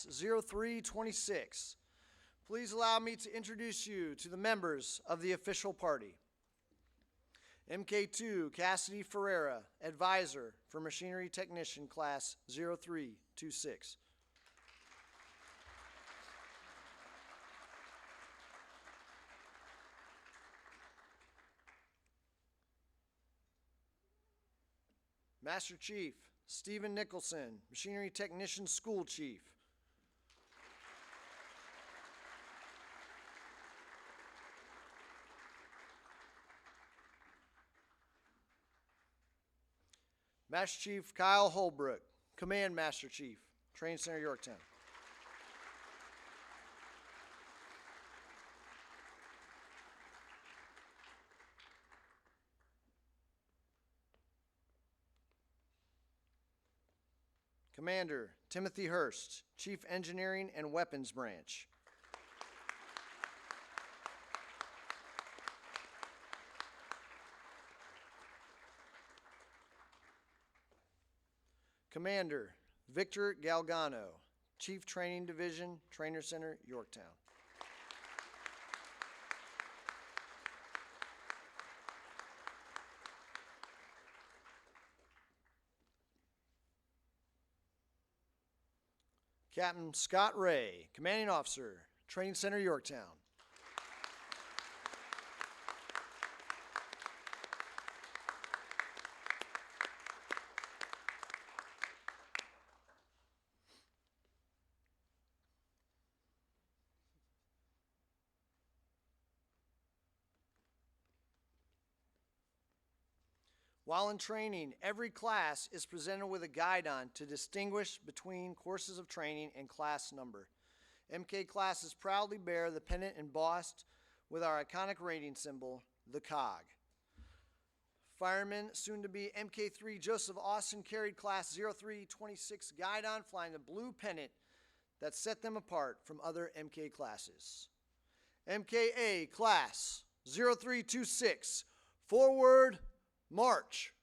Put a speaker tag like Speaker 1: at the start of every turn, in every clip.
Speaker 1: Class 0326. Please allow me to introduce you to the members of the official party. MK2, Cassidy Ferreira, Advisor for Machinery Technician, Class 0326. Master Chief, Stephen Nicholson, Machinery Technician School Chief. Master Chief Kyle Holbrook, Command Master Chief, Training Center, Yorktown. Commander Timothy Hurst, Chief Engineering and Weapons Branch. Commander Victor Galgano, Chief Training Division, Trainer Center, Yorktown. Captain Scott Ray, Commanding Officer, Training Center, Yorktown. While in training, every class is presented with a guidon to distinguish between courses of training and class number. MK classes proudly bear the pennant embossed with our iconic rating symbol, the COG. Fireman, soon to be MK3 Joseph Austin, carried Class 0326 guidon, flying the blue pennant that set them apart from other MK classes. MKA Class 0326, forward march.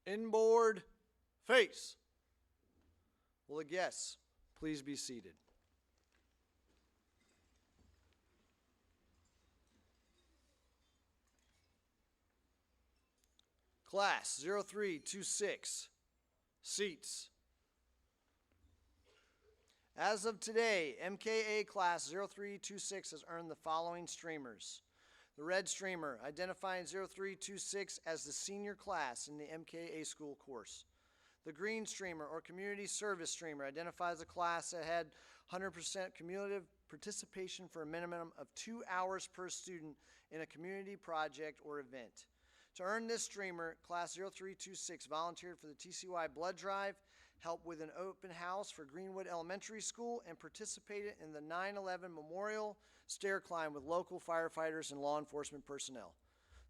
Speaker 1: Inboard face. Will the guests please be seated? Class 0326, seats. As of today, MKA Class 0326 has earned the following streamers. The red streamer, identifying 0326 as the senior class in the MKA school course. The green streamer, or community service streamer, identifies a class that had 100% cumulative participation for a minimum of 2 hours per student in a community project or event. To earn this streamer, Class 0326 volunteered for the TCY Blood Drive, helped with an open house for Greenwood Elementary School, and participated in the 9/11 Memorial stair climb with local firefighters and law enforcement personnel.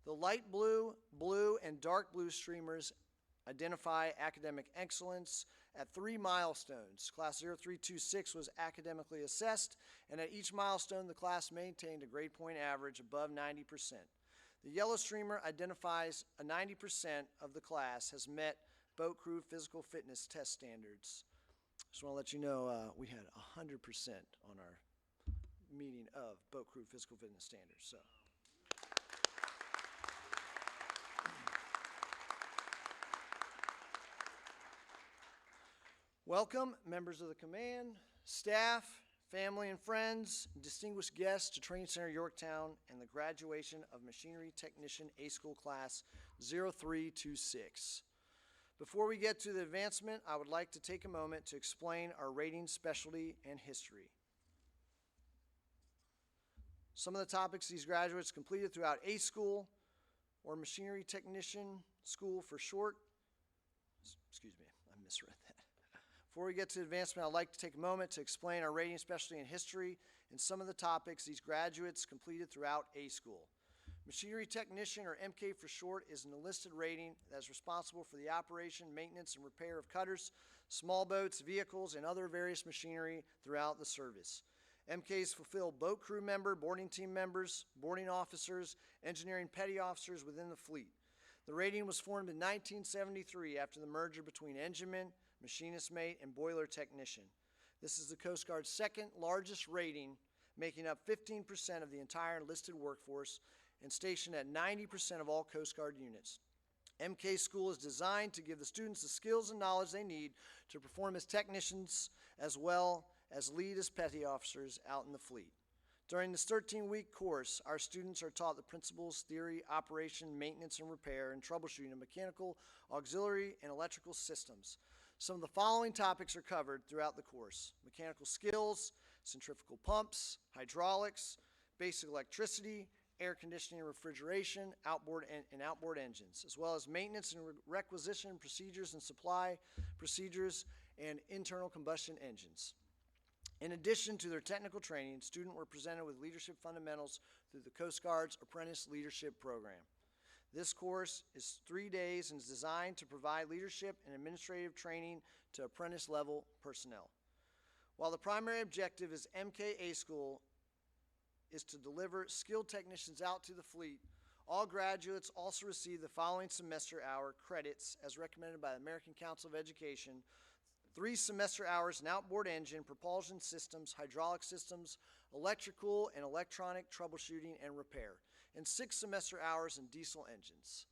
Speaker 1: The light blue, blue, and dark blue streamers identify academic excellence at 3 milestones. Class 0326 was academically assessed, and at each milestone, the class maintained a grade point average above 90%. The yellow streamer identifies a 90% of the class has met boat crew physical fitness test standards. Just want to let you know we had 100% on our meeting of boat crew physical fitness standards. So, welcome members of the command, staff, family and friends, distinguished guests to Training Center Yorktown and the graduation of Machinery Technician A School Class 0326. Before we get to the advancement, I would like to take a moment to explain our rating, specialty, and history. Some of the topics these graduates completed throughout A School or Machinery Technician School for short. Excuse me, I misread that. Before we get to advancement, I'd like to take a moment to explain our rating, especially in history, and some of the topics these graduates completed throughout A School. Machinery Technician, or MK for short, is an enlisted rating that is responsible for the operation, maintenance, and repair of cutters, small boats, vehicles, and other various machinery throughout the service. MKs fulfill boat crew member, boarding team members, boarding officers, engineering petty officers within the fleet. The rating was formed in 1973 after the merger between engineman, machinist mate, and boiler technician. This is the Coast Guard's second largest rating, making up 15% of the entire enlisted workforce and stationed at 90% of all Coast Guard units. MK School is designed to give the students the skills and knowledge they need to perform as technicians as well as lead as petty officers out in the fleet. During this 13-week course, our students are taught the principles, theory, operation, maintenance, and repair, and troubleshooting of mechanical, auxiliary, and electrical systems. Some of the following topics are covered throughout the course: mechanical skills, centrifugal pumps, hydraulics, basic electricity, air conditioning and refrigeration, outboard engines, as well as maintenance and requisition procedures and supply procedures and internal combustion engines. In addition to their technical training, students were presented with leadership fundamentals through the Coast Guard's Apprentice Leadership Program. This course is 3 days and is designed to provide leadership and administrative training to apprentice-level personnel. While the primary objective is MKA School is to deliver skilled technicians out to the fleet, all graduates also receive the following semester hour credits as recommended by the American Council of Education: 3 semester hours in outboard engine, propulsion systems, hydraulic systems, electrical and electronic troubleshooting and repair, and 6 semester hours in diesel engines.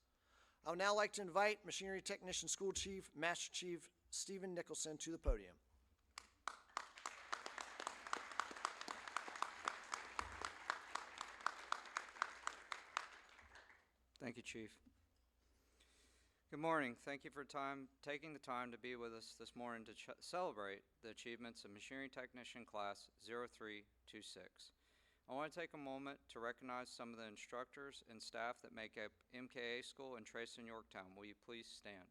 Speaker 1: I would now like to invite Machinery Technician School Chief, Master Chief Stephen Nicholson to the podium.
Speaker 2: Thank you, Chief. Good morning. Thank you for taking the time to be with us this morning to celebrate the achievements of Machinery Technician Class 0326. I want to take a moment to recognize some of the instructors and staff that make up MKA School in Trace and Yorktown. Will you please stand?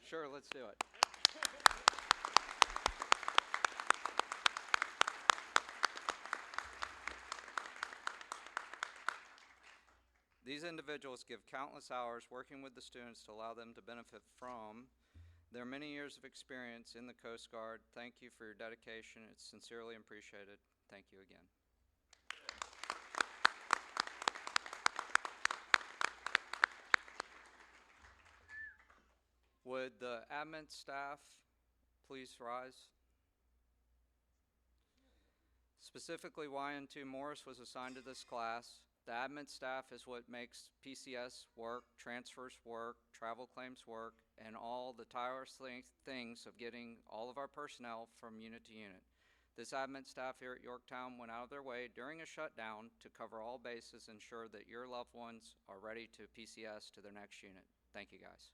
Speaker 2: Sure, let's do it. These individuals give countless hours working with the students to allow them to benefit from their many years of experience in the Coast Guard. Thank you for your dedication. It's sincerely appreciated. Thank you again. Would the admin staff please rise? Specifically, YN2 Morris was assigned to this class. The admin staff is what makes PCS work, transfers work, travel claims work, and all the tireless things of getting all of our personnel from unit to unit. This admin staff here at Yorktown went out of their way during a shutdown to cover all bases and ensure that your loved ones are ready to PCS to their next unit. Thank you, guys.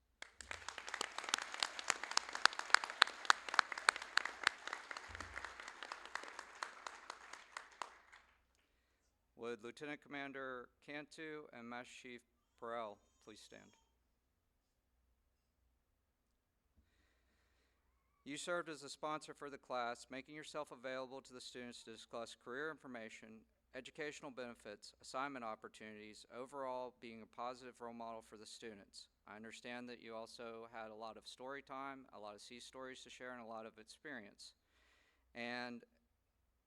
Speaker 2: Would Lieutenant Commander Cantu and Master Chief Perel please stand? You served as a sponsor for the class, making yourself available to the students to discuss career information, educational benefits, assignment opportunities, overall being a positive role model for the students. I understand that you also had a lot of story time, a lot of sea stories to share, and a lot of experience. And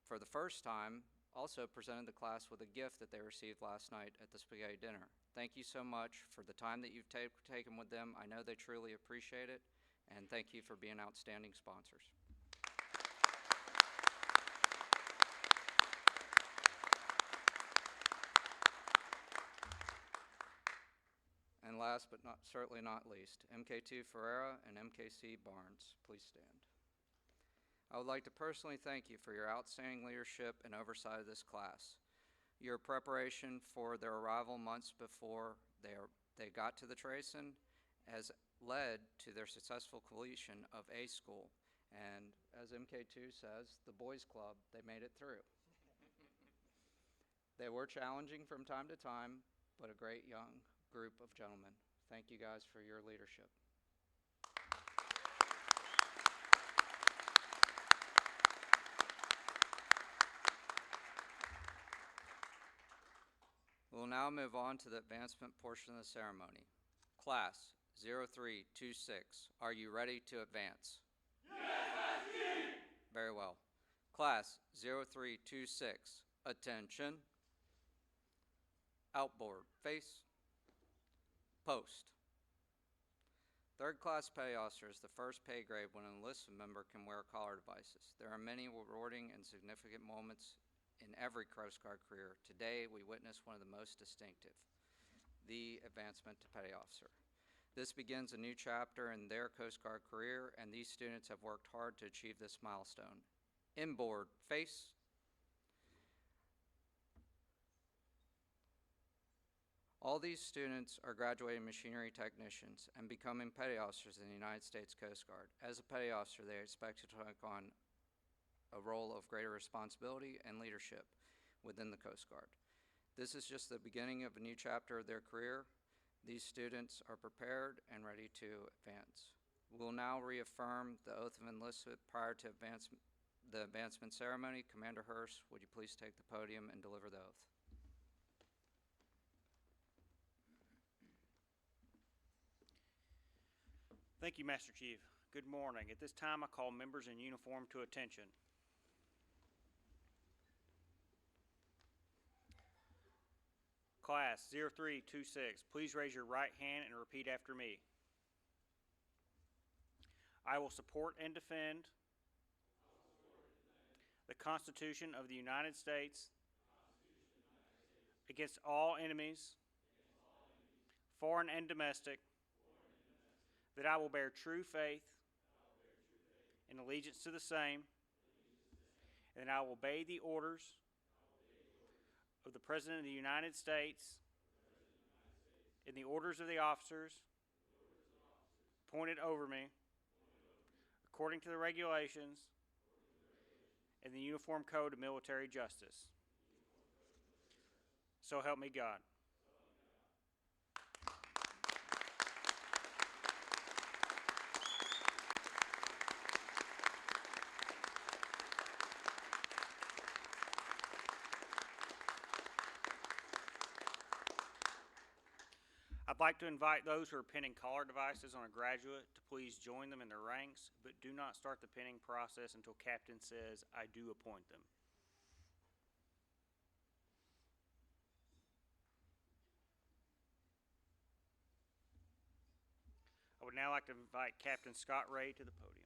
Speaker 2: for the first time, also presented the class with a gift that they received last night at the spaghetti dinner. Thank you so much for the time that you've taken with them. I know they truly appreciate it, and thank you for being outstanding sponsors. And last but certainly not least, MK2 Ferreira and MKC Barnes, please stand. I would like to personally thank you for your outstanding leadership and oversight of this class. Your preparation for their arrival months before they got to the Trayson has led to their successful completion of A School. And as MK2 says, the Boys Club, they made it through. They were challenging from time to time, but a great young group of gentlemen. Thank you guys for your leadership. We'll now move on to the advancement portion of the ceremony. Class 0326, are you ready to advance? Yes, Master Chief! Very well. Class 0326, attention. Outboard, face, post. Third class petty officer is the first pay grade when an enlisted member can wear collar devices. There are many rewarding and significant moments in every Coast Guard career. Today, we witness one of the most distinctive, the advancement to petty officer. This begins a new chapter in their Coast Guard career, and these students have worked hard to achieve this milestone. Inboard, face. All these students are graduating machinery technicians and becoming petty officers in the United States Coast Guard. As a petty officer, they are expected to take on a role of greater responsibility and leadership within the Coast Guard. This is just the beginning of a new chapter of their career. These students are prepared and ready to advance. We'll now reaffirm the oath of enlistment prior to the advancement ceremony. Commander Hurst, would you please take the podium and deliver the oath?
Speaker 3: Thank you, Master Chief. Good morning. At this time, I call members in uniform to attention. Class 0326, please raise your right hand and repeat after me. I will support and defend the Constitution of the United States against all enemies, foreign and domestic, that I will bear true faith and allegiance to the same, and that I will obey the orders of the President of the United States and the orders of the officers appointed over me according to the regulations and the Uniform Code of Military Justice. So help me God. I'd like to invite those who are pinning collar devices on a graduate to please join them in their ranks, but do not start the pinning process until Captain says, "I do appoint them." I would now like to invite Captain Scott Ray to the podium.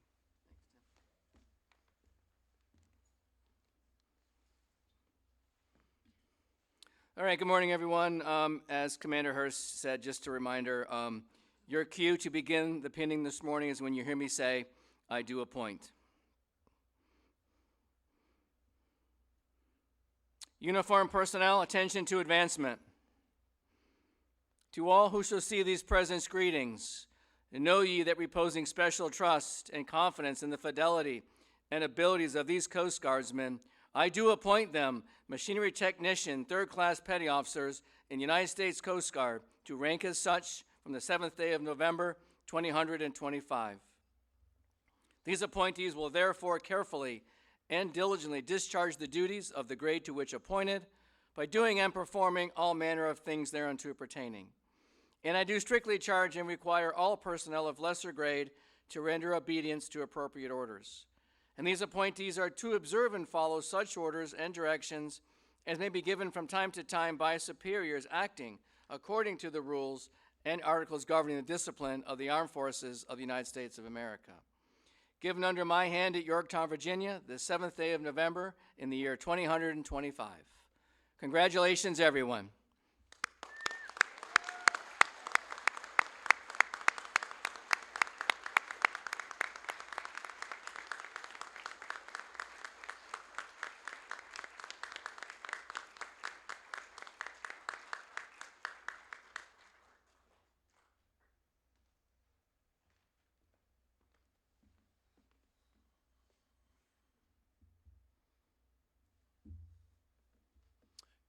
Speaker 4: All right, good morning, everyone. As Commander Hurst said, just a reminder, your cue to begin the pinning this morning is when you hear me say, "I do appoint." Uniformed personnel, attention to advancement. To all who shall see these presents, greetings. And know ye that reposing special trust and confidence in the fidelity and abilities of these Coast Guardsmen, I do appoint them machinery technician, third-class petty officers in United States Coast Guard to rank as such from the 7th day of November, 2025. These appointees will therefore carefully and diligently discharge the duties of the grade to which appointed by doing and performing all manner of things thereunto pertaining. And I do strictly charge and require all personnel of lesser grade to render obedience to appropriate orders. And these appointees are to observe and follow such orders and directions as may be given from time to time by superiors acting according to the rules and articles governing the discipline of the Armed Forces of the United States of America. Given under my hand at Yorktown, Virginia, the 7th day of November in the year 2025. Congratulations, everyone.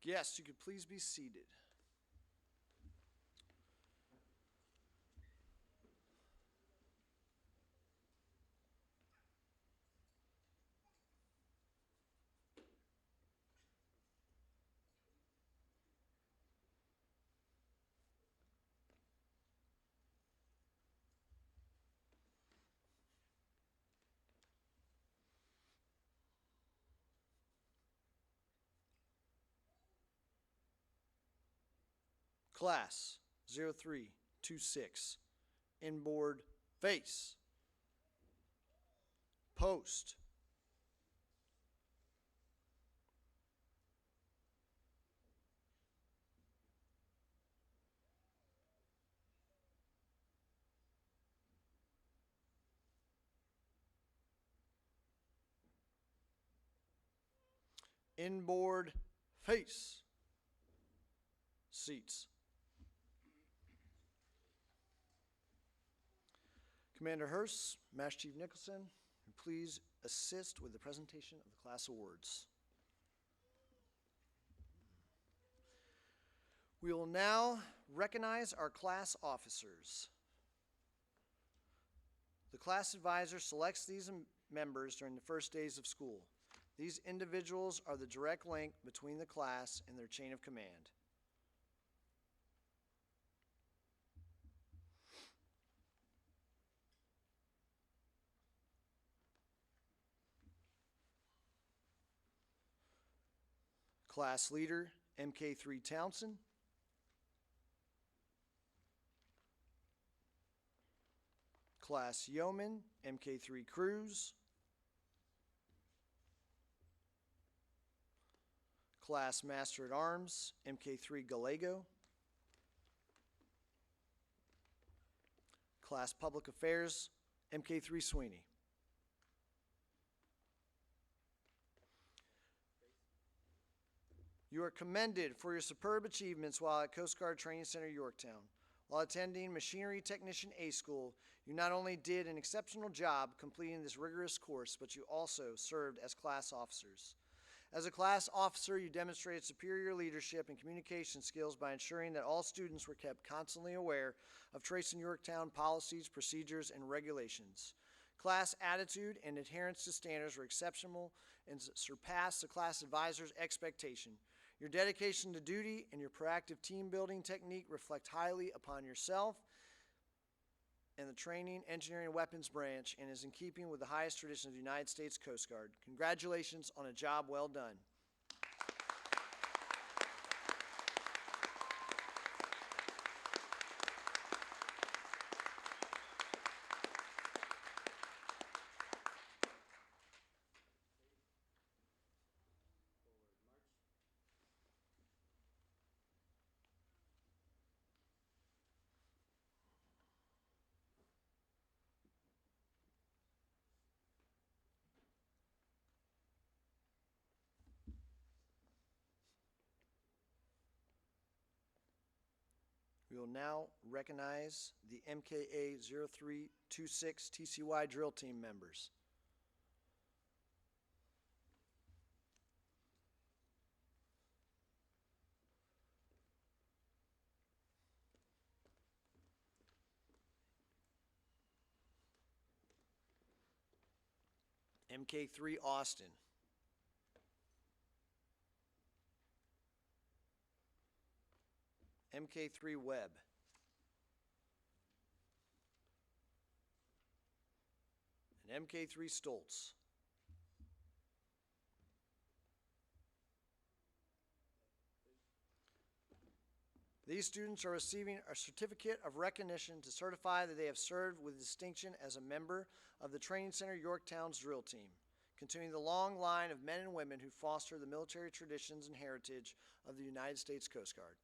Speaker 1: Guests, you could please be seated. Class 0326, inboard face, post, inboard face, seats. Commander Hurst, Master Chief Nicholson, please assist with the presentation of the class awards. We will now recognize our class officers. The class advisor selects these members during the first days of school. These individuals are the direct link between the class and their chain of command. Class leader, MK3 Townsend. Class yeoman, MK3 Cruz. Class master at arms, MK3 Gallego. Class public affairs, MK3 Sweeney. You are commended for your superb achievements while at Coast Guard Training Center, Yorktown. While attending Machinery Technician A School, you not only did an exceptional job completing this rigorous course, but you also served as class officers. As a class officer, you demonstrated superior leadership and communication skills by ensuring that all students were kept constantly aware of Tracing Yorktown policies, procedures, and regulations. Class attitude and adherence to standards were exceptional and surpassed the class advisor's expectation. Your dedication to duty and your proactive team building technique reflect highly upon yourself and the training, engineering, and weapons branch, and is in keeping with the highest traditions of the United States Coast Guard. Congratulations on a job well done. We will now recognize the MKA 0326 TCY drill team members. MK3 Austin. MK3 Webb. And MK3 Stoltz. These students are receiving a certificate of recognition to certify that they have served with distinction as a member of the Training Center Yorktown's drill team, continuing the long line of men and women who foster the military traditions and heritage of the United States Coast Guard.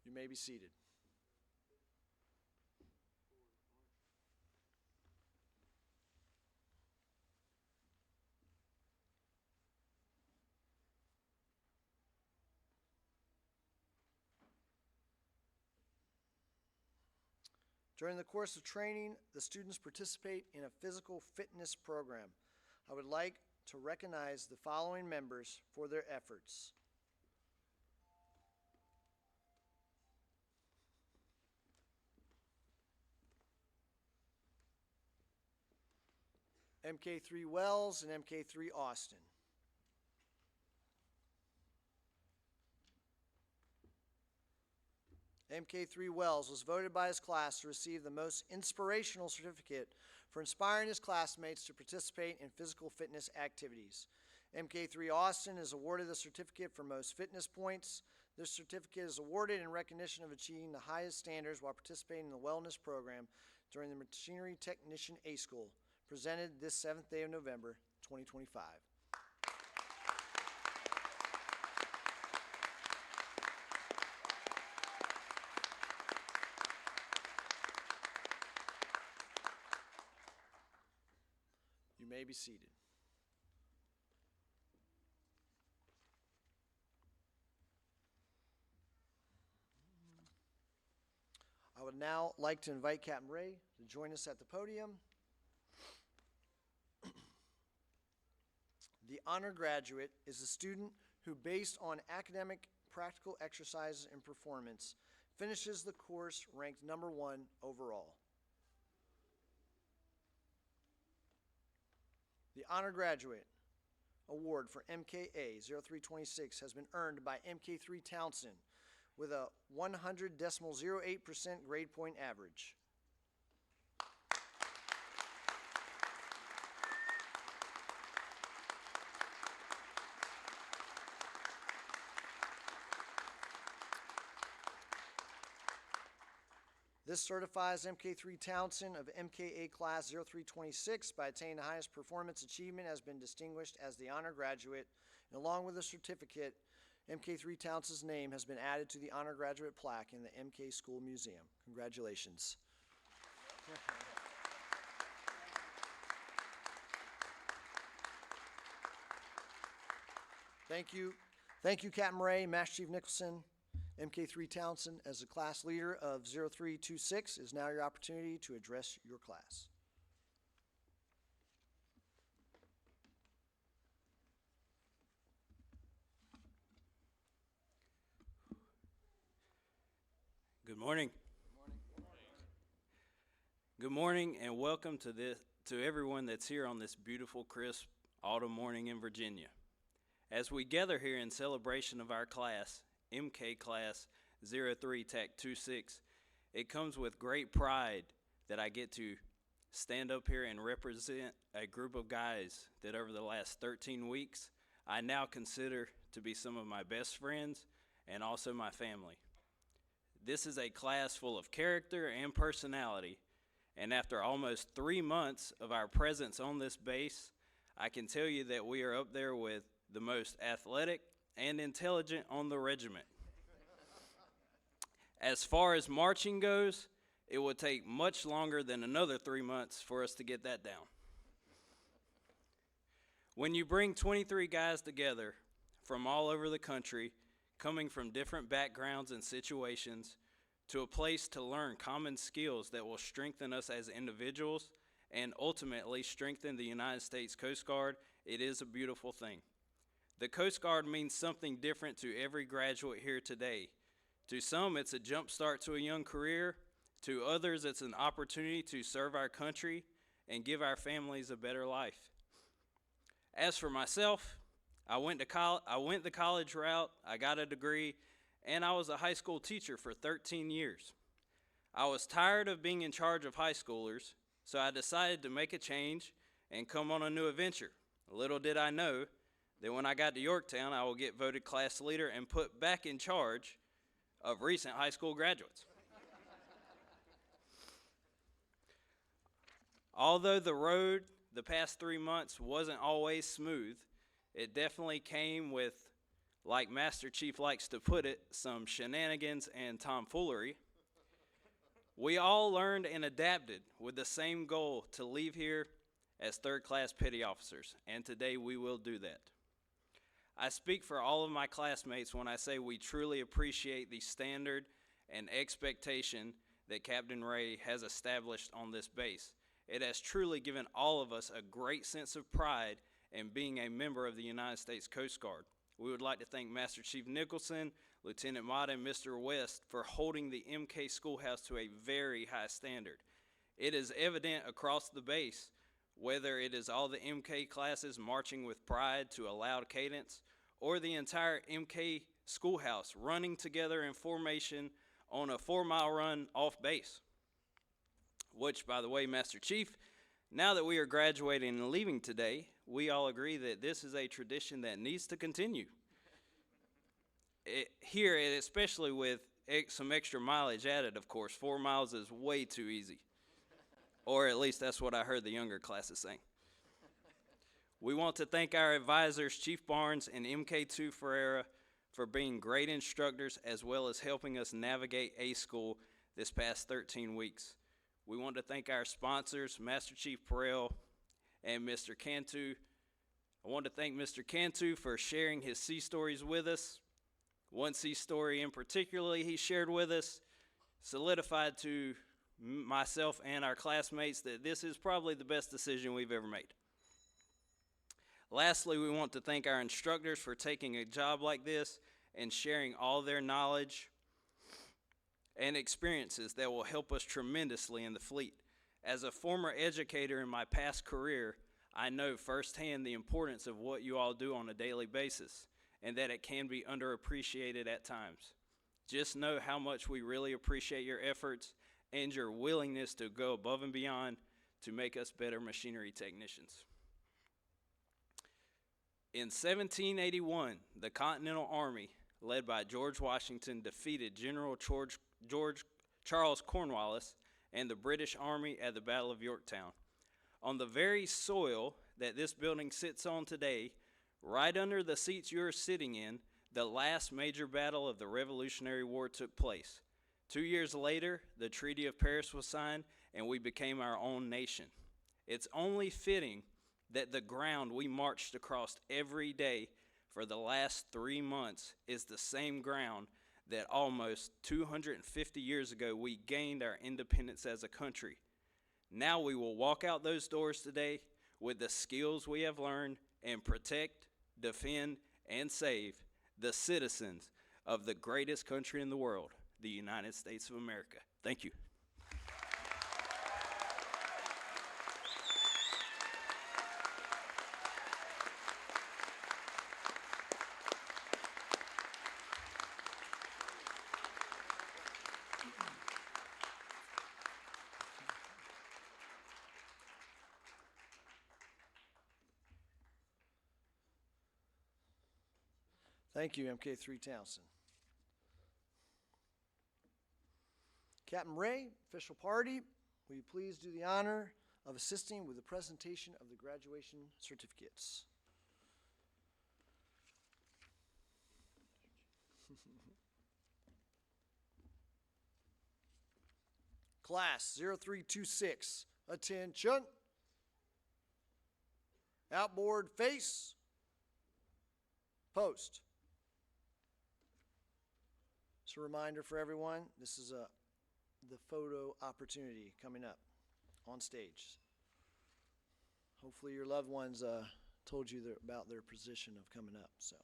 Speaker 1: You may be seated. During the course of training, the students participate in a physical fitness program. I would like to recognize the following members for their efforts. MK3 Wells and MK3 Austin. MK3 Wells was voted by his class to receive the most inspirational certificate for inspiring his classmates to participate in physical fitness activities. MK3 Austin is awarded the certificate for most fitness points. This certificate is awarded in recognition of achieving the highest standards while participating in the wellness program during the Machinery Technician A School, presented this 7th day of November, 2025. You may be seated. I would now like to invite Captain Ray to join us at the podium. The honor graduate is a student who, based on academic, practical exercises, and performance, finishes the course ranked number 1 overall. The honor graduate award for MKA 0326 has been earned by MK3 Townsend with a 100.08% grade point average. This certifies MK3 Townsend of MKA Class 0326 by attaining the highest performance achievement has been distinguished as the honor graduate, and along with the certificate, MK3 Townsend's name has been added to the honor graduate plaque in the MK School Museum. Congratulations. Thank you. Thank you, Captain Ray, Master Chief Nicholson. MK3 Townsend, as the class leader of 0326, is now your opportunity to address your class.
Speaker 5: Good morning. Good morning, and welcome to everyone that's here on this beautiful, crisp autumn morning in Virginia. As we gather here in celebration of our class, MK Class 03 Tech 26, it comes with great pride that I get to stand up here and represent a group of guys that over the last 13 weeks I now consider to be some of my best friends and also my family. This is a class full of character and personality, and after almost 3 months of our presence on this base, I can tell you that we are up there with the most athletic and intelligent on the regiment. As far as marching goes, it will take much longer than another 3 months for us to get that down. When you bring 23 guys together from all over the country, coming from different backgrounds and situations, to a place to learn common skills that will strengthen us as individuals and ultimately strengthen the United States Coast Guard, it is a beautiful thing. The Coast Guard means something different to every graduate here today. To some, it's a jump start to a young career. To others, it's an opportunity to serve our country and give our families a better life. As for myself, I went the college route, I got a degree, and I was a high school teacher for 13 years. I was tired of being in charge of high schoolers, so I decided to make a change and come on a new adventure. Little did I know that when I got to Yorktown, I will get voted class leader and put back in charge of recent high school graduates. Although the road the past 3 months wasn't always smooth, it definitely came with, like Master Chief likes to put it, some shenanigans and tomfoolery. We all learned and adapted with the same goal to leave here as third-class petty officers, and today we will do that. I speak for all of my classmates when I say we truly appreciate the standard and expectation that Captain Ray has established on this base. It has truly given all of us a great sense of pride in being a member of the United States Coast Guard. We would like to thank Master Chief Nicholson, Lieutenant Mott, and Mr. West for holding the MK Schoolhouse to a very high standard. It is evident across the base, whether it is all the MK classes marching with pride to a loud cadence, or the entire MK Schoolhouse running together in formation on a 4-mile run off base. Which, by the way, Master Chief, now that we are graduating and leaving today, we all agree that this is a tradition that needs to continue. Here, especially with some extra mileage added, of course, 4 miles is way too easy. Or at least that's what I heard the younger classes saying. We want to thank our advisors, Chief Barnes and MK2 Ferreira, for being great instructors as well as helping us navigate A School this past 13 weeks. We want to thank our sponsors, Master Chief Perel and Mr. Cantu. I want to thank Mr. Cantu for sharing his sea stories with us. One sea story in particular he shared with us solidified to myself and our classmates that this is probably the best decision we've ever made. Lastly, we want to thank our instructors for taking a job like this and sharing all their knowledge and experiences that will help us tremendously in the fleet. As a former educator in my past career, I know firsthand the importance of what you all do on a daily basis and that it can be underappreciated at times. Just know how much we really appreciate your efforts and your willingness to go above and beyond to make us better machinery technicians. In 1781, the Continental Army, led by George Washington, defeated General Charles Cornwallis and the British Army at the Battle of Yorktown. On the very soil that this building sits on today, right under the seats you're sitting in, the last major battle of the Revolutionary War took place. 2 years later, the Treaty of Paris was signed, and we became our own nation. It's only fitting that the ground we marched across every day for the last 3 months is the same ground that almost 250 years ago we gained our independence as a country. Now we will walk out those doors today with the skills we have learned and protect, defend, and save the citizens of the greatest country in the world, the United States of America. Thank you.
Speaker 1: Thank you, MK3 Townsend. Captain Ray, official party, will you please do the honor of assisting with the presentation of the graduation certificates? Class 0326, attention. Outboard face, post. Just a reminder for everyone, this is the photo opportunity coming up on stage. Hopefully your loved ones told you about their position of coming up. So.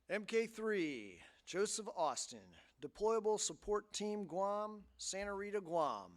Speaker 1: MK3, Joseph Austin, Deployable Support Team Guam, Santa Rita, Guam.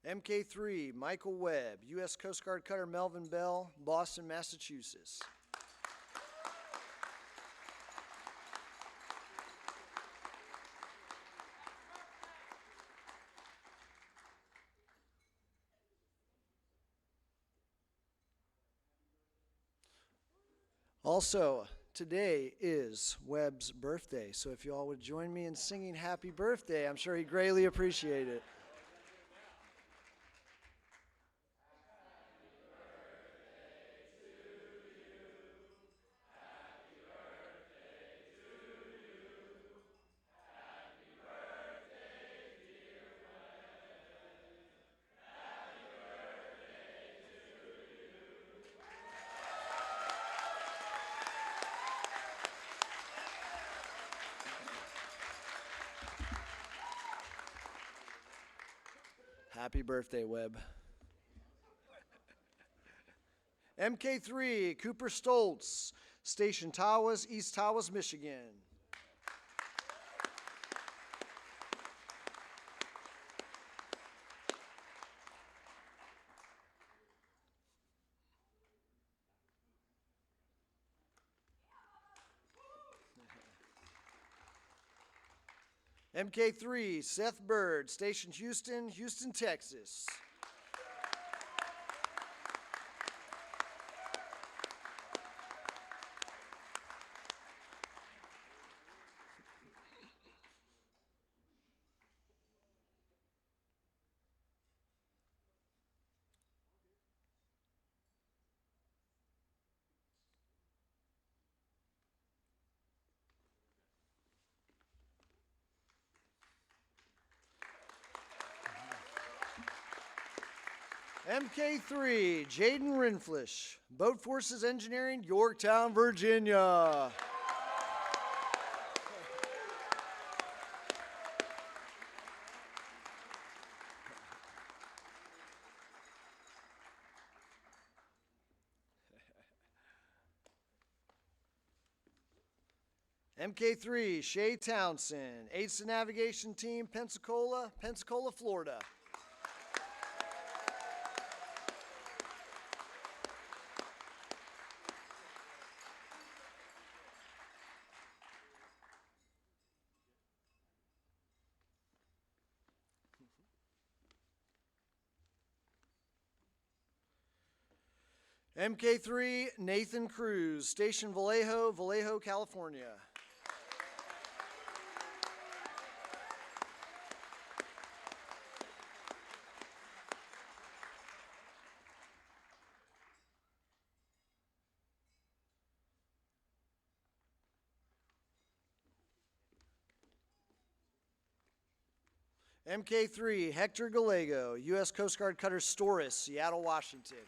Speaker 1: MK3, Michael Webb, U.S. Coast Guard Cutter Melvin Bell, Boston, Massachusetts. Also, today is Webb's birthday, so if you all would join me in singing happy birthday, I'm sure he'd greatly appreciate it. Happy birthday, Webb. MK3, Cooper Stoltz, Station Tawas, East Tawas, Michigan. MK3, Seth Bird, Station Houston, Houston, Texas. MK3, Jaden Renflish, Boat Forces Engineering, Yorktown, Virginia. MK3, Shay Townsend, Aids to Navigation Team, Pensacola, Florida. MK3, Nathan Cruz, Station Vallejo, California. MK3, Hector Gallego, U.S. Coast Guard Cutter Storis, Seattle, Washington.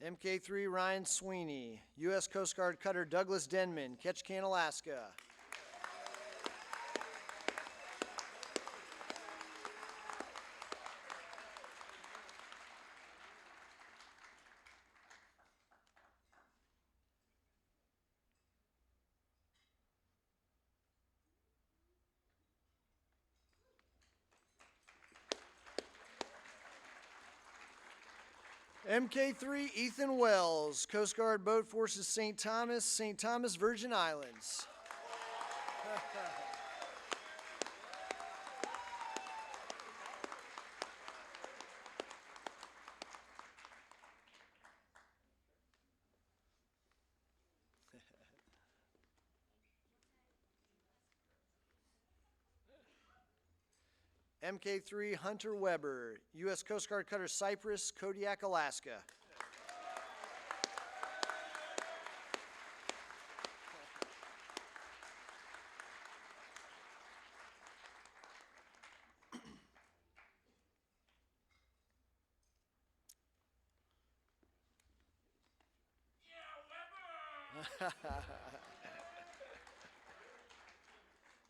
Speaker 1: MK3, Ryan Sweeney, U.S. Coast Guard Cutter Douglas Denman, Ketchikan, Alaska. MK3, Ethan Wells, Coast Guard Boat Forces St. Thomas, Virgin Islands. MK3, Hunter Weber, U.S. Coast Guard Cutter Cypress, Kodiak, Alaska.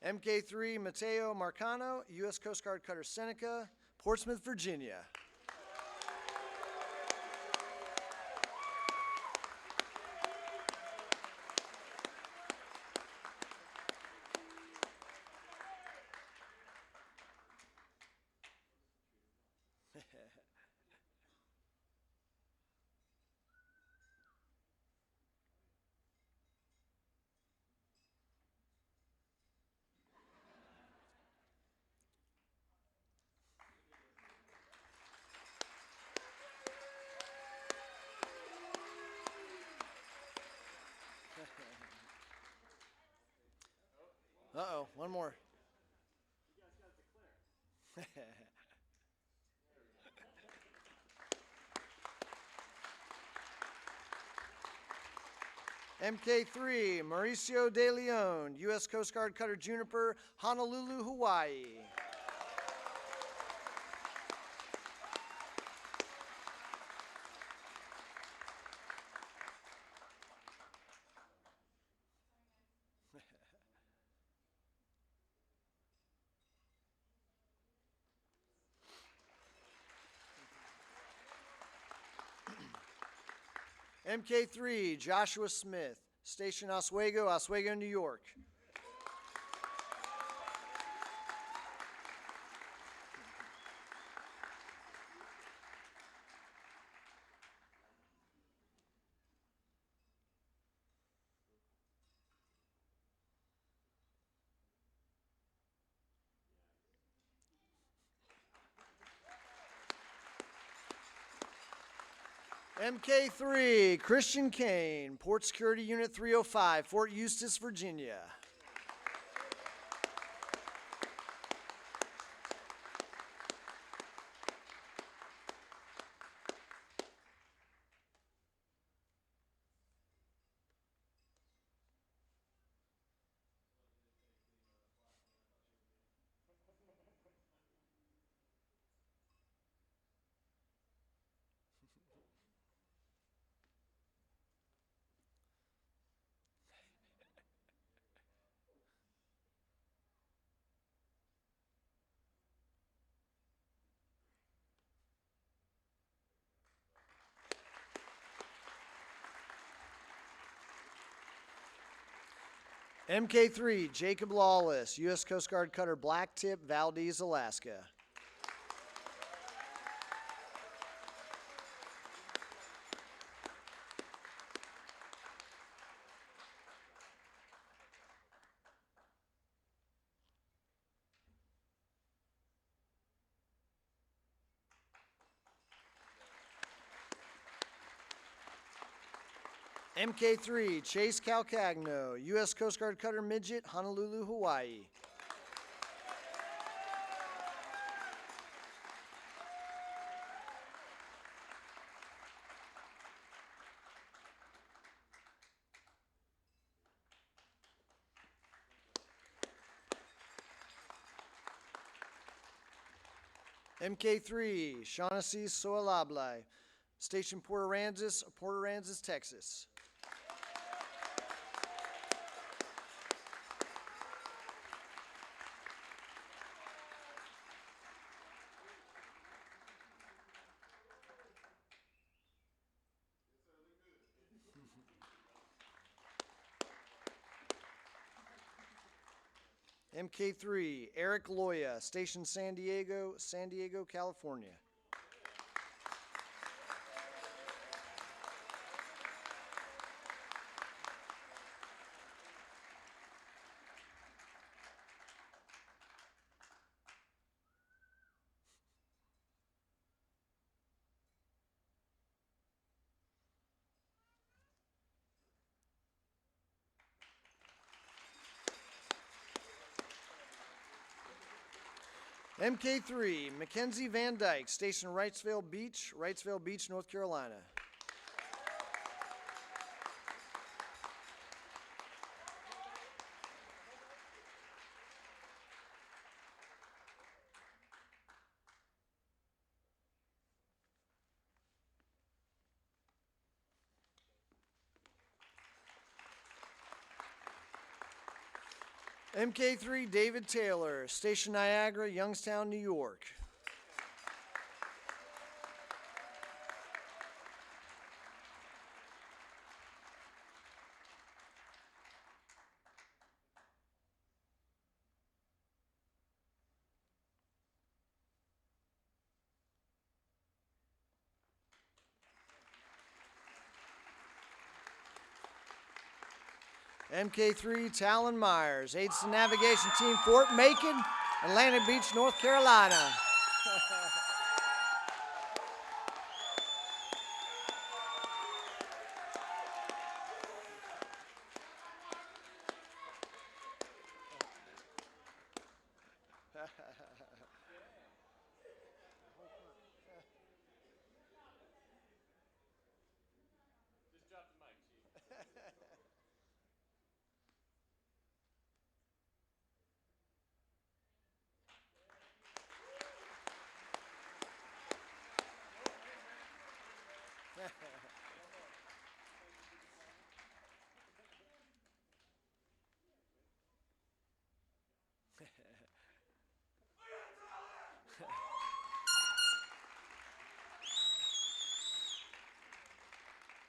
Speaker 1: MK3 Mateo Marcano, U.S. Coast Guard Cutter Seneca, Portsmouth, Virginia. Uh-oh, one more. MK3 Mauricio De Leon, U.S. Coast Guard Cutter Juniper, Honolulu, Hawaii. MK3 Joshua Smith, Station Oswego, Oswego, New York. MK3 Christian Kane, Port Security Unit 305, Fort Eustis, Virginia. MK3 Jacob Lawless, U.S. Coast Guard Cutter Blacktip, Valdez, Alaska. MK3 Chase Calcagno, U.S. Coast Guard Cutter Midget, Honolulu, Hawaii. MK3 Shaughnessy Soalable, Station Port Aransas, Texas. MK3 Eric Loya, Station San Diego, California. MK3 Mackenzie Van Dyke, Station Wrightsville Beach, North Carolina. MK3 David Taylor, Station Niagara, Youngstown, New York. MK3 Talon Myers, Aids to Navigation Team, Fort Macon, Atlantic Beach, North Carolina.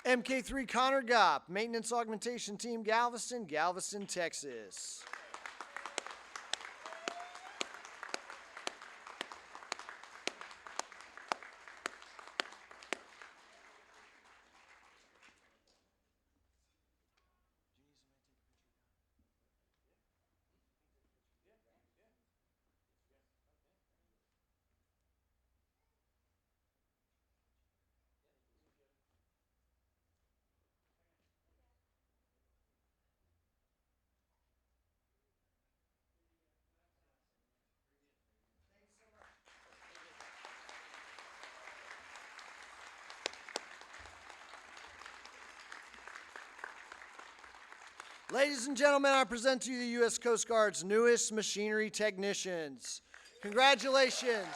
Speaker 1: MK3 Connor Gopp, Maintenance Augmentation Team, Galveston, Galveston, Texas. Ladies and gentlemen, I present to you the U.S. Coast Guard's newest machinery technicians. Congratulations.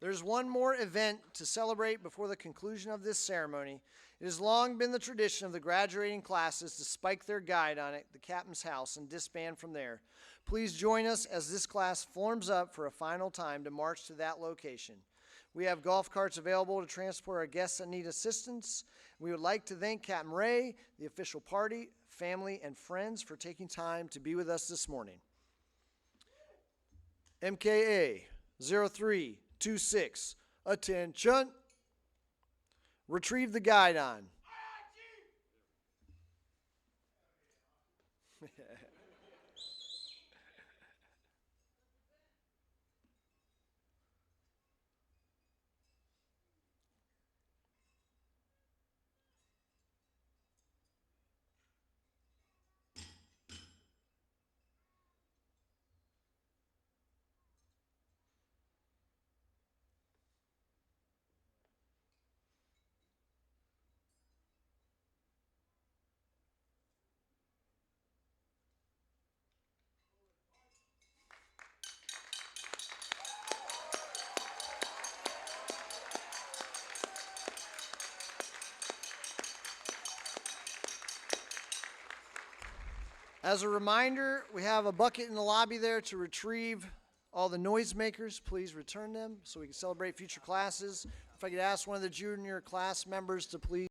Speaker 1: There's one more event to celebrate before the conclusion of this ceremony. It has long been the tradition of the graduating classes to spike their guide on it, the captain's house, and disband from there. Please join us as this class forms up for a final time to march to that location. We have golf carts available to transport our guests that need assistance. We would like to thank Captain Ray, the official party, family, and friends for taking time to be with us this morning. MKA 0326, attention. Retrieve the guidon. As a reminder, we have a bucket in the lobby there to retrieve all the noisemakers. Please return them so we can celebrate future classes. If I could ask one of the junior class members to please